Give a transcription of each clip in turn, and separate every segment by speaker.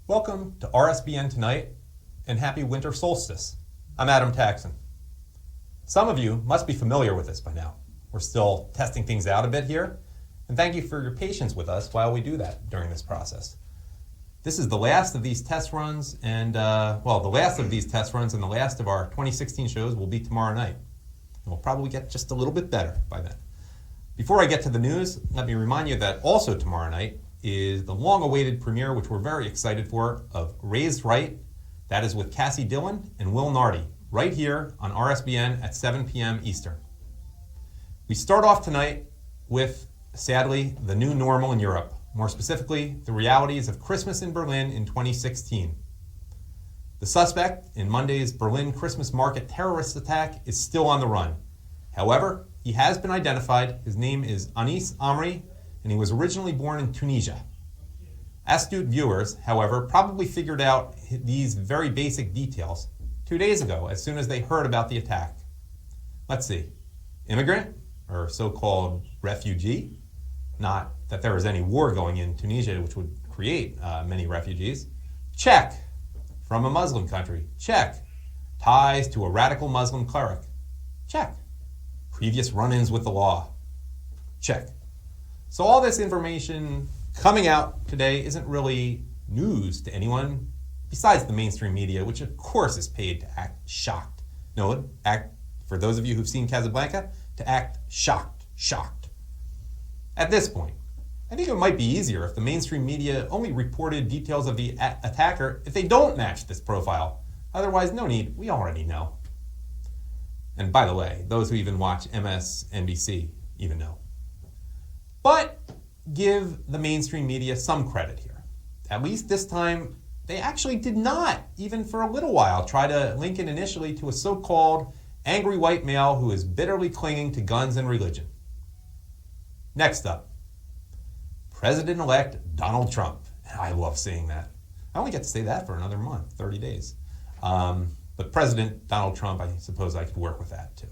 Speaker 1: Welcome to Rsbn Tonight and happy winter solstice. I'm Adam Taxin. Some of you must be familiar with this by now. We're still testing things out a bit here, and thank you for your patience with us while we do that during this process. This is the last of these test runs, and the last of these test runs and the last of our 2016 shows will be tomorrow night. And we'll probably get just a little bit better by then. Before I get to the news, let me remind you that also tomorrow night is the long-awaited premiere, which we're very excited for, of Raised Right. That is with Cassie Dillon and Will Nardi, right here on Rsbn at 7 p.m. Eastern. We start off tonight with, sadly, the new normal in Europe. More specifically, the realities of Christmas in Berlin in 2016. The suspect in Monday's Berlin Christmas market terrorist attack is still on the run. However, he has been identified. His name is Anis Amri, and he was originally born in Tunisia. Astute viewers, however, probably figured out these very basic details 2 days ago as soon as they heard about the attack. Let's see. Immigrant, or so-called refugee? Not that there is any war going in Tunisia which would create many refugees. Check. From a Muslim country. Check. Ties to a radical Muslim cleric. Check. Previous run-ins with the law. Check. So all this information coming out today isn't really news to anyone besides the mainstream media, which of course is paid to act shocked. No, for those of you who've seen Casablanca, to act shocked. At this point, I think it might be easier if the mainstream media only reported details of the attacker if they don't match this profile. Otherwise, no need, we already know. And by the way, those who even watch MSNBC even know. But give the mainstream media some credit here. At least this time, they actually did not, even for a little while, try to link it initially to a so-called angry white male who is bitterly clinging to guns and religion. Next up, President-elect Donald Trump. I love saying that. I only get to say that for another month, 30 days. But President Donald Trump, I suppose I could work with that too.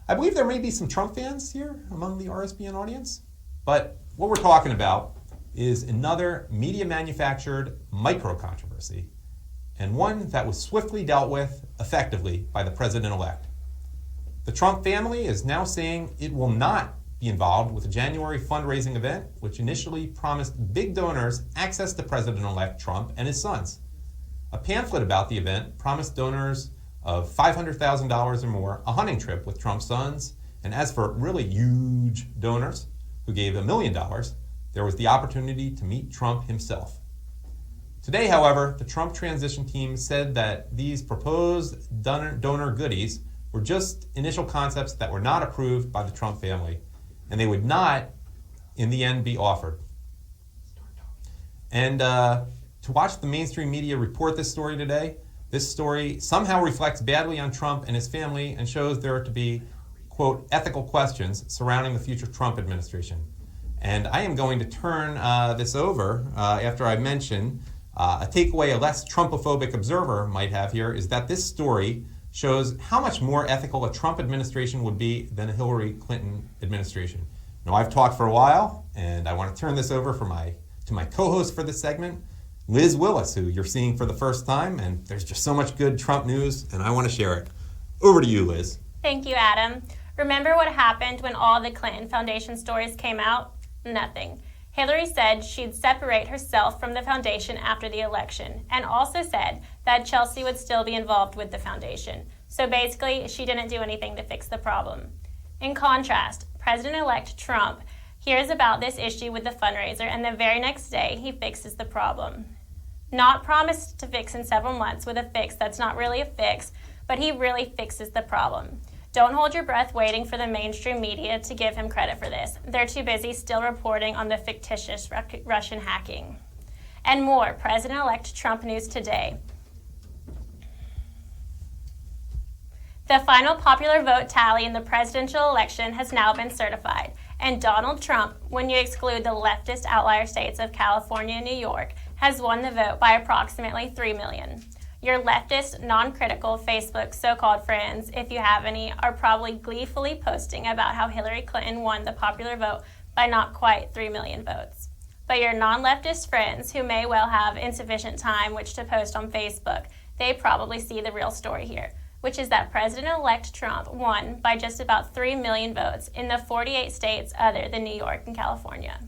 Speaker 1: I believe there may be some Trump fans here among the Rsbn audience. But what we're talking about is another media-manufactured micro-controversy, and one that was swiftly dealt with effectively by the president-elect. The Trump family is now saying it will not be involved with a January fundraising event, which initially promised big donors access to President-elect Trump and his sons. A pamphlet about the event promised donors of $500,000 or more a hunting trip with Trump's sons, and as for really huge donors, who gave $1 million, there was the opportunity to meet Trump himself. Today, however, the Trump transition team said that these proposed donor goodies were just initial concepts that were not approved by the Trump family, and they would not, in the end, be offered. And to watch the mainstream media report this story today, this story somehow reflects badly on Trump and his family and shows there to be, quote, ethical questions surrounding the future Trump administration. And I am going to turn this over after I mention a takeaway a less Trumpophobic observer might have here is that this story shows how much more ethical a Trump administration would be than a Hillary Clinton administration. Now, I've talked for a while, and I want to turn this over to my co-host for this segment, Liz Willis, who you're seeing for the first time, and there's just so much good Trump news, and I want to share it. Over to you, Liz.
Speaker 2: Thank you, Adam. Remember what happened when all the Clinton Foundation stories came out? Nothing. Hillary said she'd separate herself from the foundation after the election, and also said that Chelsea would still be involved with the foundation. So basically, she didn't do anything to fix the problem. In contrast, President-elect Trump hears about this issue with the fundraiser, and the very next day, he fixes the problem. Not promised to fix in several months with a fix that's not really a fix, but he really fixes the problem. Don't hold your breath waiting for the mainstream media to give him credit for this. They're too busy still reporting on the fictitious Russian hacking. And more President-elect Trump news today. The final popular vote tally in the presidential election has now been certified, and Donald Trump, when you exclude the leftist outlier states of California and New York, has won the vote by approximately 3 million. Your leftist, non-critical Facebook so-called friends, if you have any, are probably gleefully posting about how Hillary Clinton won the popular vote by not quite 3 million votes. But your non-leftist friends, who may well have insufficient time which to post on Facebook, they probably see the real story here, which is that President-elect Trump won by just about 3 million votes in the 48 states other than New York and California.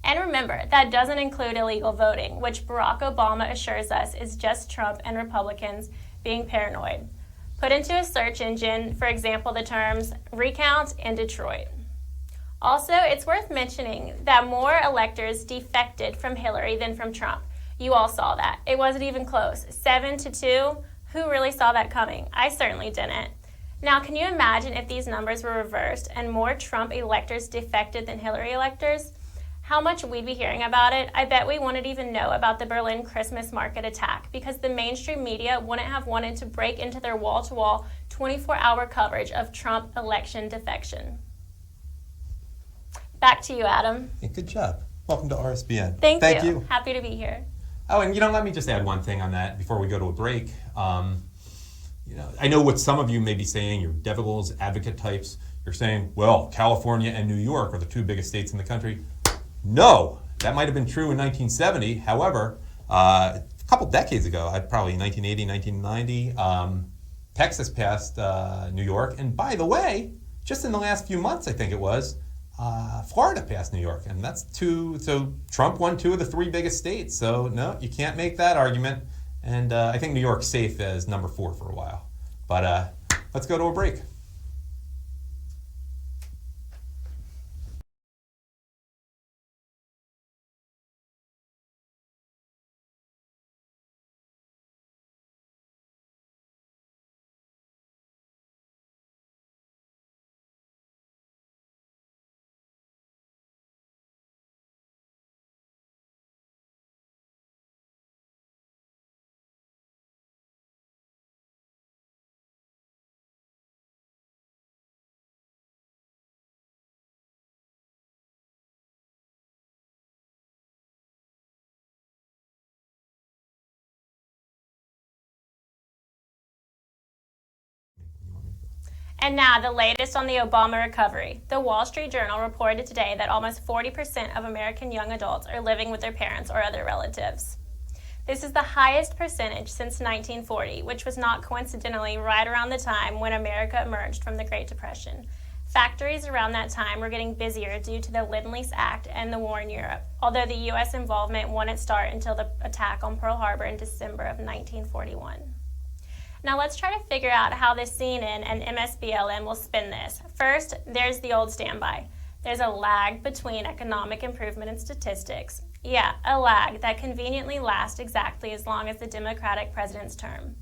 Speaker 2: And remember, that doesn't include illegal voting, which Barack Obama assures us is just Trump and Republicans being paranoid. Put into a search engine, for example, the terms recount in Detroit. Also, it's worth mentioning that more electors defected from Hillary than from Trump. You all saw that. It wasn't even close. 7-2. Who really saw that coming? I certainly didn't. Now, can you imagine if these numbers were reversed and more Trump electors defected than Hillary electors? How much we'd be hearing about it. I bet we wouldn't even know about the Berlin Christmas market attack because the mainstream media wouldn't have wanted to break into their wall-to-wall 24-hour coverage of Trump election defection. Back to you, Adam.
Speaker 1: Hey, good job. Welcome to Rsbn.
Speaker 2: Thank you. Happy to be here.
Speaker 1: Oh, and let me just add one thing on that before we go to a break. I know what some of you may be saying, you're devil's advocate types. You're saying, well, California and New York are the two biggest states in the country. No, that might have been true in 1970. However, a couple decades ago, probably 1980, 1990, Texas passed New York. And by the way, just in the last few months, I think it was, Florida passed New York, and that's two. So Trump won 2 of the 3 biggest states. So no, you can't make that argument. And I think New York's safe as number 4 for a while. But let's go to a break.
Speaker 2: And now the latest on the Obama recovery. The Wall Street Journal reported today that almost 40% of American young adults are living with their parents or other relatives. This is the highest percentage since 1940, which was not coincidentally right around the time when America emerged from the Great Depression. Factories around that time were getting busier due to the Lend-Lease Act and the war in Europe, although the U.S. involvement wouldn't start until the attack on Pearl Harbor in December of 1941. Now let's try to figure out how the CNN and MSBLM will spin this. First, there's the old standby. There's a lag between economic improvement and statistics. Yeah, a lag that conveniently lasts exactly as long as the Democratic president's term.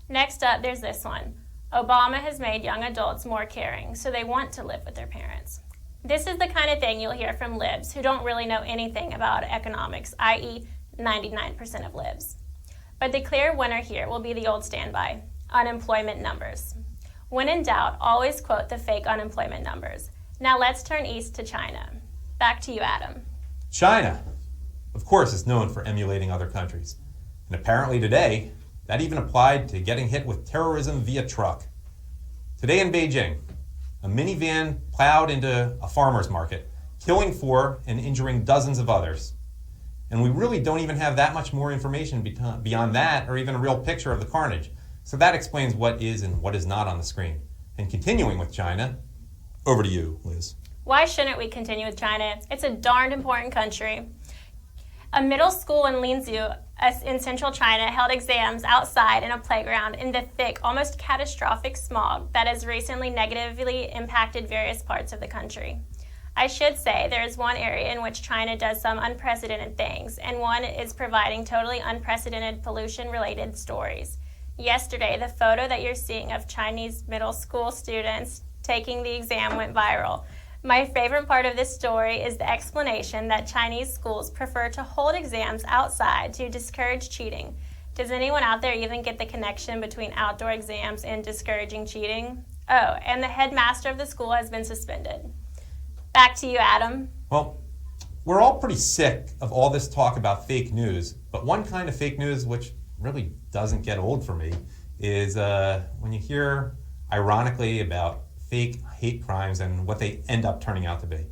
Speaker 2: Next up, there's this one. Obama has made young adults more caring, so they want to live with their parents. This is the kind of thing you'll hear from libs who don't really know anything about economics, i.e. 99% of libs. But the clear winner here will be the old standby, unemployment numbers. When in doubt, always quote the fake unemployment numbers. Now let's turn east to China. Back to you, Adam.
Speaker 1: China, of course, is known for emulating other countries. And apparently today, that even applied to getting hit with terrorism via truck. Today in Beijing, a minivan plowed into a farmer's market, killing 4 and injuring dozens of others. And we really don't even have that much more information beyond that, or even a real picture of the carnage. So that explains what is and what is not on the screen. And continuing with China, over to you, Liz.
Speaker 2: Why shouldn't we continue with China? It's a darned important country. A middle school in Linzhou in central China held exams outside in a playground in the thick, almost catastrophic smog that has recently negatively impacted various parts of the country. I should say there is one area in which China does some unprecedented things, and one is providing totally unprecedented pollution-related stories. Yesterday, the photo that you're seeing of Chinese middle school students taking the exam went viral. My favorite part of this story is the explanation that Chinese schools prefer to hold exams outside to discourage cheating. Does anyone out there even get the connection between outdoor exams and discouraging cheating? Oh, and the headmaster of the school has been suspended. Back to you, Adam.
Speaker 1: Well, we're all pretty sick of all this talk about fake news, but one kind of fake news which really doesn't get old for me is when you hear, ironically, about fake hate crimes and what they end up turning out to be.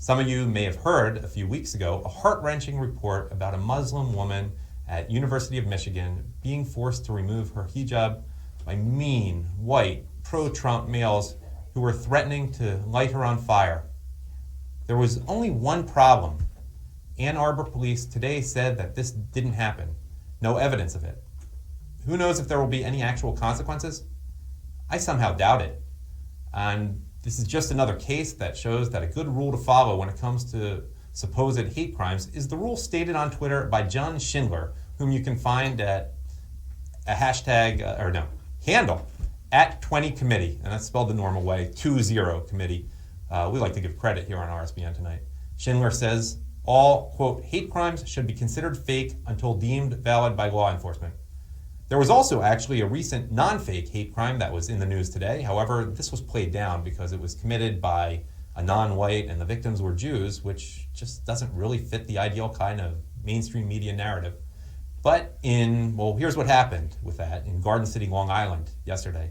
Speaker 1: Some of you may have heard a few weeks ago a heart-wrenching report about a Muslim woman at University of Michigan being forced to remove her hijab by mean, white, pro-Trump males who were threatening to light her on fire. There was only one problem. Ann Arbor police today said that this didn't happen. No evidence of it. Who knows if there will be any actual consequences? I somehow doubt it. And this is just another case that shows that a good rule to follow when it comes to supposed hate crimes is the rule stated on Twitter by John Schindler, whom you can find at a handle at 20committee, and that's spelled the normal way, 20committee. We like to give credit here on Rsbn tonight. Schindler says all, quote, hate crimes should be considered fake until deemed valid by law enforcement. There was also actually a recent non-fake hate crime that was in the news today. However, this was played down because it was committed by a non-white and the victims were Jews, which just doesn't really fit the ideal kind of mainstream media narrative. But here's what happened with that in Garden City, Long Island yesterday.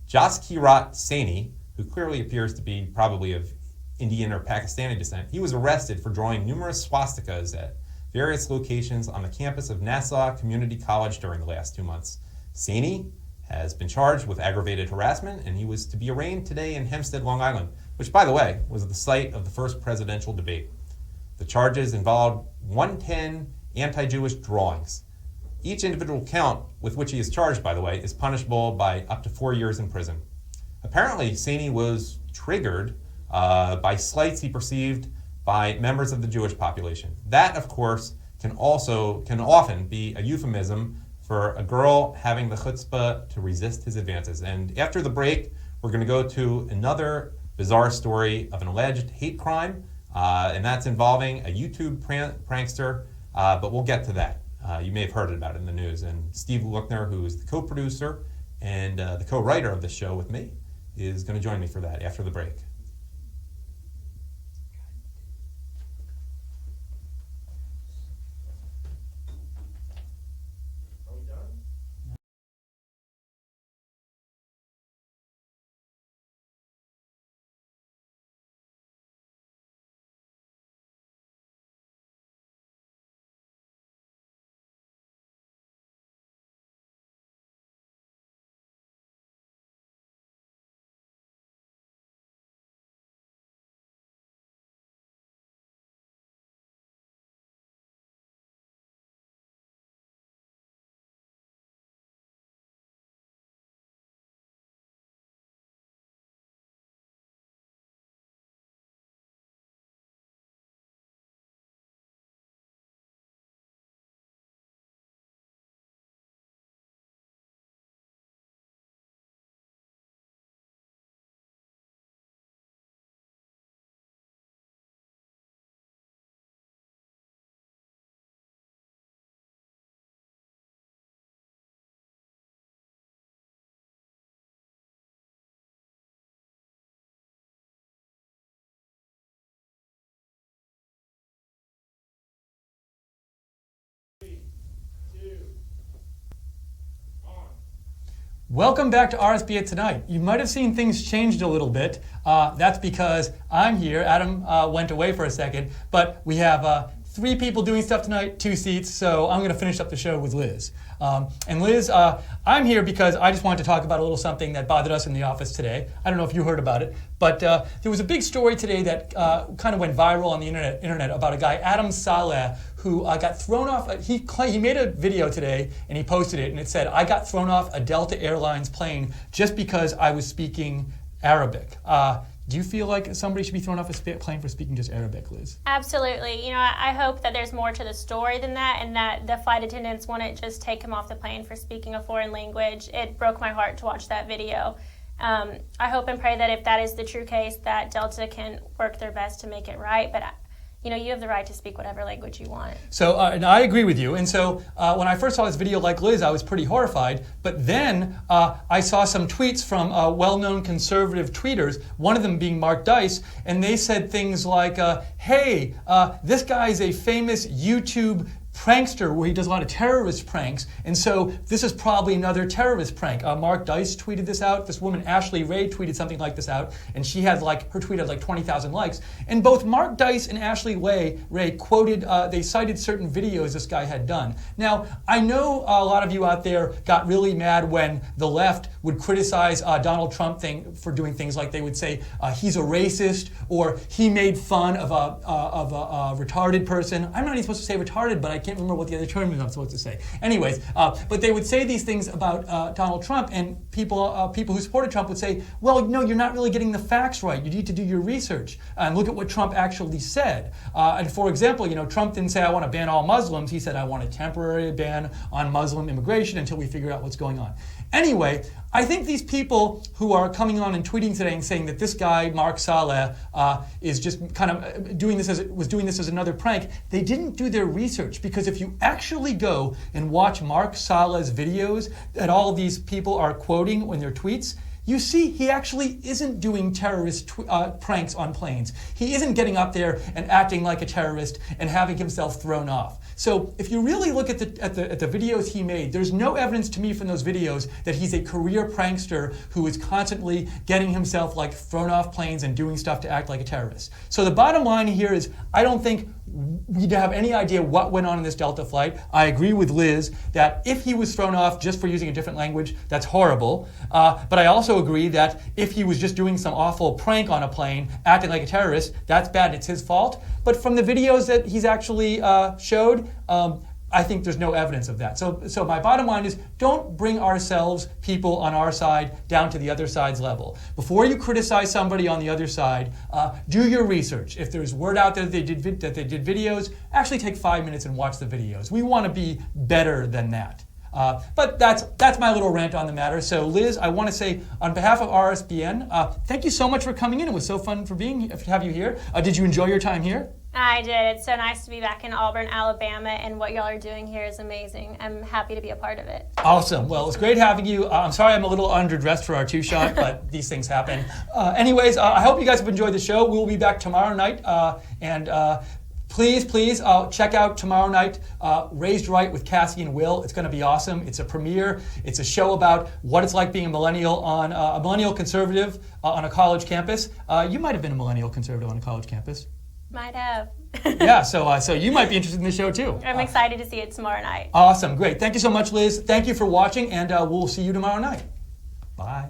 Speaker 1: Jaskirat Saini, who clearly appears to be probably of Indian or Pakistani descent, he was arrested for drawing numerous swastikas at various locations on the campus of Nassau Community College during the last 2 months. Saini has been charged with aggravated harassment, and he was to be arraigned today in Hempstead, Long Island, which, by the way, was the site of the first presidential debate. The charges involved 110 anti-Jewish drawings. Each individual count with which he is charged, by the way, is punishable by up to 4 years in prison. Apparently, Saini was triggered by slights he perceived by members of the Jewish population. That, of course, can often be a euphemism for a girl having the chutzpah to resist his advances. And after the break, we're going to go to another bizarre story of an alleged hate crime, and that's involving a YouTube prankster, but we'll get to that. You may have heard about it in the news. And Steve Luckner, who is the co-producer and the co-writer of this show with me, is going to join me for that after the break.
Speaker 3: Welcome back to Rsbn Tonight. You might have seen things changed a little bit. That's because I'm here. Adam went away for a second, but we have 3 people doing stuff tonight, 2 seats, so I'm going to finish up the show with Liz. And Liz, I'm here because I just wanted to talk about a little something that bothered us in the office today. I don't know if you heard about it, but there was a big story today that kind of went viral on the internet about a guy, Adam Saleh, who got thrown off. He made a video today and he posted it, and it said, "I got thrown off a Delta Airlines plane just because I was speaking Arabic." Do you feel like somebody should be thrown off a plane for speaking just Arabic, Liz?
Speaker 2: Absolutely. You know, I hope that there's more to the story than that, and that the flight attendants wouldn't just take him off the plane for speaking a foreign language. It broke my heart to watch that video. I hope and pray that if that is the true case, that Delta can work their best to make it right. But you know, you have the right to speak whatever language you want.
Speaker 3: So, and I agree with you. And so, when I first saw this video, like Liz, I was pretty horrified. But then I saw some tweets from well-known conservative tweeters, one of them being Mark Dice, and they said things like, hey, this guy is a famous YouTube prankster where he does a lot of terrorist pranks, and so this is probably another terrorist prank. Mark Dice tweeted this out. This woman, Ashley Ray, tweeted something like this out, and she had her tweet had like 20,000 likes. And both Mark Dice and Ashley Ray quoted, they cited certain videos this guy had done. Now, I know a lot of you out there got really mad when the left would criticize Donald Trump for doing things like they would say he's a racist or he made fun of a retarded person. I'm not even supposed to say retarded, but I can't remember what the other term is I'm supposed to say. Anyways, but they would say these things about Donald Trump, and people who supported Trump would say, well, no, you're not really getting the facts right. You need to do your research and look at what Trump actually said. And for example, Trump didn't say, I want to ban all Muslims. He said, I want a temporary ban on Muslim immigration until we figure out what's going on. Anyway, I think these people who are coming on and tweeting today and saying that this guy, Mark Saleh, is just kind of doing this as another prank, they didn't do their research. Because if you actually go and watch Mark Saleh's videos that all of these people are quoting in their tweets, you see he actually isn't doing terrorist pranks on planes. He isn't getting up there and acting like a terrorist and having himself thrown off. So if you really look at the videos he made, there's no evidence to me from those videos that he's a career prankster who is constantly getting himself thrown off planes and doing stuff to act like a terrorist. So the bottom line here is I don't think we'd have any idea what went on in this Delta flight. I agree with Liz that if he was thrown off just for using a different language, that's horrible. But I also agree that if he was just doing some awful prank on a plane, acting like a terrorist, that's bad. It's his fault. But from the videos that he's actually showed, I think there's no evidence of that. So my bottom line is don't bring ourselves, people on our side, down to the other side's level. Before you criticize somebody on the other side, do your research. If there's word out there that they did videos, actually take 5 minutes and watch the videos. We want to be better than that. But that's my little rant on the matter. So Liz, I want to say on behalf of Rsbn, thank you so much for coming in. It was so fun to have you here. Did you enjoy your time here?
Speaker 2: I did. It's so nice to be back in Auburn, Alabama, and what y'all are doing here is amazing. I'm happy to be a part of it. Awesome.
Speaker 3: Well, it's great having you. I'm sorry I'm a little underdressed for our two-shot, but these things happen. Anyways, I hope you guys have enjoyed the show. We'll be back tomorrow night, and please, check out tomorrow night, Raised Right with Cassie and Will. It's going to be awesome. It's a premiere. It's a show about what it's like being a millennial conservative on a college campus. You might have been a millennial conservative on a college campus.
Speaker 2: Might have.
Speaker 3: Yeah, so you might be interested in the show too.
Speaker 2: I'm excited to see it tomorrow night.
Speaker 3: Awesome, great. Thank you so much, Liz. Thank you for watching, and we'll see you tomorrow night. Bye.